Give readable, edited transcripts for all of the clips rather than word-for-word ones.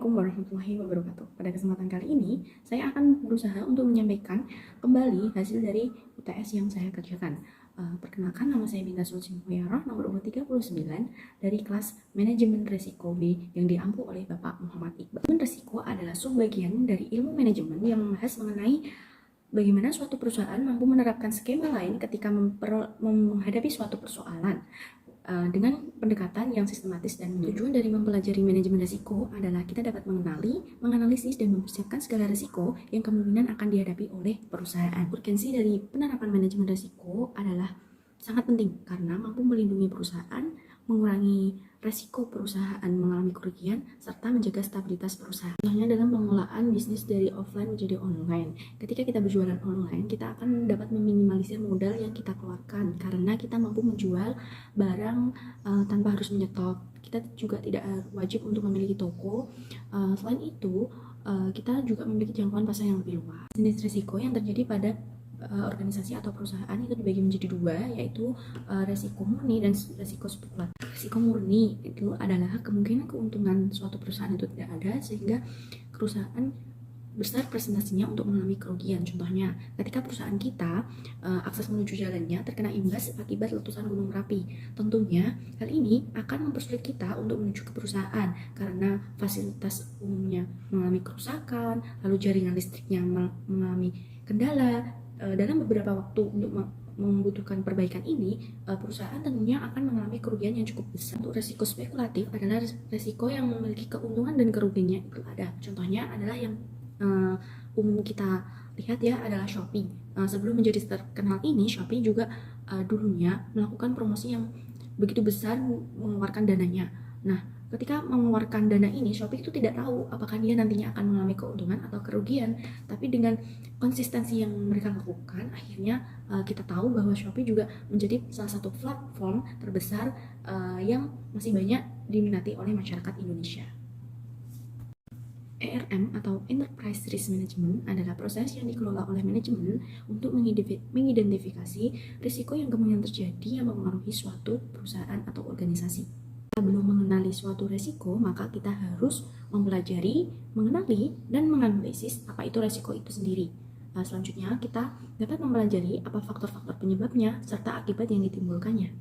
Assalamualaikum warahmatullahi wabarakatuh. Pada kesempatan kali ini, saya akan berusaha untuk menyampaikan kembali hasil dari UTS yang saya kerjakan. Perkenalkan, nama saya Binta Sulsi Muhyarah, nomor urut 39 dari kelas Manajemen Resiko B yang diampu oleh Bapak Muhammad Iqbal. Manajemen Resiko adalah subbagian dari ilmu manajemen yang membahas mengenai bagaimana suatu perusahaan mampu menerapkan skema lain ketika menghadapi suatu persoalan. Dengan pendekatan yang sistematis dan tujuan dari mempelajari manajemen risiko adalah kita dapat mengenali, menganalisis, dan mempersiapkan segala risiko yang kemungkinan akan dihadapi oleh perusahaan. Urgensi dari penerapan manajemen risiko adalah sangat penting karena mampu melindungi perusahaan, mengurangi resiko perusahaan mengalami kerugian, serta menjaga stabilitas perusahaan. Contohnya dalam pengelolaan bisnis dari offline menjadi online. Ketika kita berjualan online, kita akan dapat meminimalisir modal yang kita keluarkan karena kita mampu menjual barang tanpa harus menyetok. Kita juga tidak wajib untuk memiliki toko. Selain itu, kita juga memiliki jangkauan pasar yang lebih luas. Jenis risiko yang terjadi pada organisasi atau perusahaan itu dibagi menjadi dua, yaitu resiko murni dan resiko spekulatif. Resiko murni itu adalah kemungkinan keuntungan suatu perusahaan itu tidak ada sehingga perusahaan besar presentasinya untuk mengalami kerugian. Contohnya, ketika perusahaan kita akses menuju jalannya terkena imbas akibat letusan Gunung Merapi. Tentunya hal ini akan mempersulit kita untuk menuju ke perusahaan karena fasilitas umumnya mengalami kerusakan, lalu jaringan listriknya mengalami kendala. Dalam beberapa waktu untuk membutuhkan perbaikan ini, perusahaan tentunya akan mengalami kerugian yang cukup besar. Untuk resiko spekulatif adalah resiko yang memiliki keuntungan dan kerugiannya itu ada. Contohnya adalah yang umum kita lihat ya adalah Shopee. Sebelum menjadi terkenal ini, Shopee juga dulunya melakukan promosi yang begitu besar mengeluarkan dananya. Nah, ketika mengeluarkan dana ini, Shopee itu tidak tahu apakah dia nantinya akan mengalami keuntungan atau kerugian. Tapi dengan konsistensi yang mereka lakukan, akhirnya kita tahu bahwa Shopee juga menjadi salah satu platform terbesar yang masih banyak diminati oleh masyarakat Indonesia. ERM atau Enterprise Risk Management adalah proses yang dikelola oleh manajemen untuk mengidentifikasi risiko yang kemungkinan terjadi yang mempengaruhi suatu perusahaan atau organisasi. Sebelum mengenali suatu risiko, maka kita harus mempelajari, mengenali, dan menganalisis apa itu risiko itu sendiri. Selanjutnya, kita dapat mempelajari apa faktor-faktor penyebabnya serta akibat yang ditimbulkannya.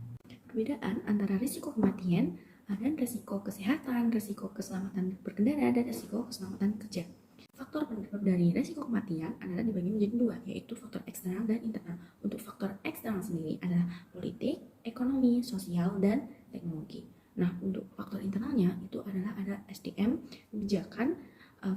Perbedaan antara risiko kematian dan risiko kesehatan, risiko keselamatan berkendara, dan risiko keselamatan kerja. Faktor penyebab dari risiko kematian adalah dibagi menjadi dua, yaitu faktor eksternal dan internal. Untuk faktor eksternal sendiri adalah politik, ekonomi, sosial, dan teknologi. Nah, untuk faktor internalnya itu adalah ada SDM, kebijakan,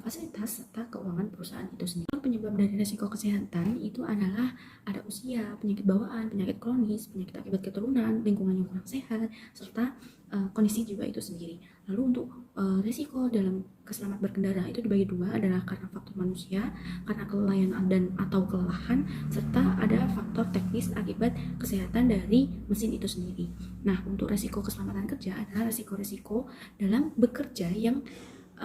fasilitas, serta keuangan perusahaan itu sendiri. Penyebab dari risiko kesehatan itu adalah ada usia, penyakit bawaan, penyakit kronis, penyakit akibat keturunan, lingkungan yang kurang sehat, serta kondisi jiwa itu sendiri. Lalu untuk risiko dalam keselamatan berkendara itu dibagi dua, adalah karena faktor manusia, karena kelalaian dan atau kelelahan, serta ada faktor teknis akibat kesehatan dari mesin itu sendiri. Nah, untuk risiko keselamatan kerja adalah risiko-risiko dalam bekerja yang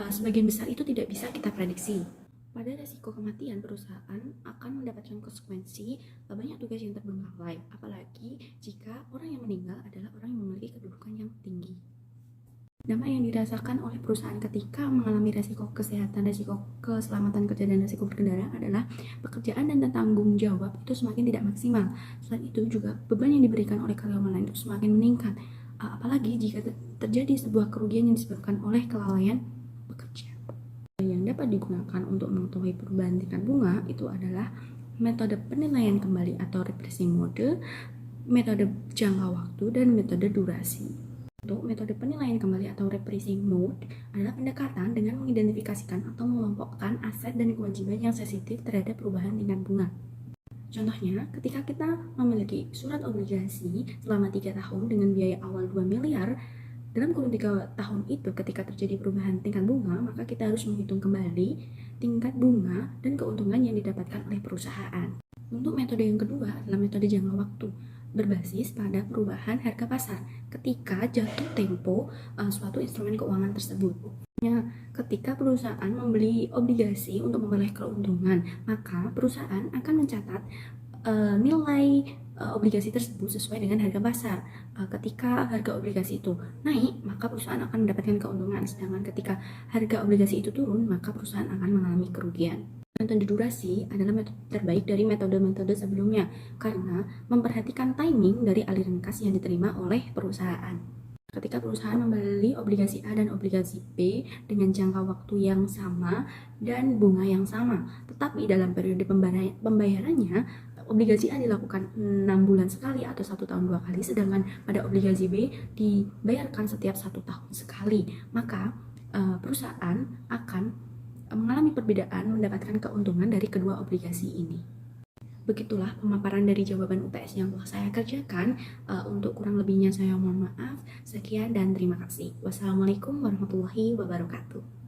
sebagian besar itu tidak bisa kita prediksi. Pada risiko kematian, perusahaan akan mendapatkan konsekuensi banyak tugas yang terbengkalai, apalagi jika orang yang meninggal adalah orang yang memiliki kedudukan yang tinggi. Dampak yang dirasakan oleh perusahaan ketika mengalami risiko kesehatan, risiko keselamatan kerja, dan risiko berkendara adalah pekerjaan dan tanggung jawab itu semakin tidak maksimal. Selain itu juga beban yang diberikan oleh karyawan lain itu semakin meningkat, apalagi jika terjadi sebuah kerugian yang disebabkan oleh kelalaian bekerja. Yang dapat digunakan untuk mengetahui perubahan tingkat bunga itu adalah metode penilaian kembali atau repricing mode, metode jangka waktu, dan metode durasi. Untuk metode penilaian kembali atau repricing mode adalah pendekatan dengan mengidentifikasikan atau mengelompokkan aset dan kewajiban yang sensitif terhadap perubahan tingkat bunga. Contohnya, ketika kita memiliki surat obligasi selama 3 tahun dengan biaya awal 2 miliar, dalam kurun 3 tahun itu ketika terjadi perubahan tingkat bunga, maka kita harus menghitung kembali tingkat bunga dan keuntungan yang didapatkan oleh perusahaan. Untuk metode yang kedua adalah metode jangka waktu, berbasis pada perubahan harga pasar ketika jatuh tempo suatu instrumen keuangan tersebut. Ketika perusahaan membeli obligasi untuk memperoleh keuntungan, maka perusahaan akan mencatat nilai obligasi tersebut sesuai dengan harga pasar. Ketika harga obligasi itu naik, maka perusahaan akan mendapatkan keuntungan, sedangkan ketika harga obligasi itu turun, maka perusahaan akan mengalami kerugian. Metode durasi adalah metode terbaik dari metode-metode sebelumnya karena memperhatikan timing dari aliran kas yang diterima oleh perusahaan. Ketika perusahaan membeli obligasi A dan obligasi B dengan jangka waktu yang sama dan bunga yang sama, tetapi dalam periode pembayarannya obligasi A dilakukan 6 bulan sekali atau 1 tahun 2 kali, sedangkan pada obligasi B dibayarkan setiap 1 tahun sekali, maka perusahaan akan mengalami perbedaan mendapatkan keuntungan dari kedua obligasi ini. Begitulah pemaparan dari jawaban UTS yang telah saya kerjakan. Untuk kurang lebihnya saya mohon maaf. Sekian dan terima kasih. Wassalamualaikum warahmatullahi wabarakatuh.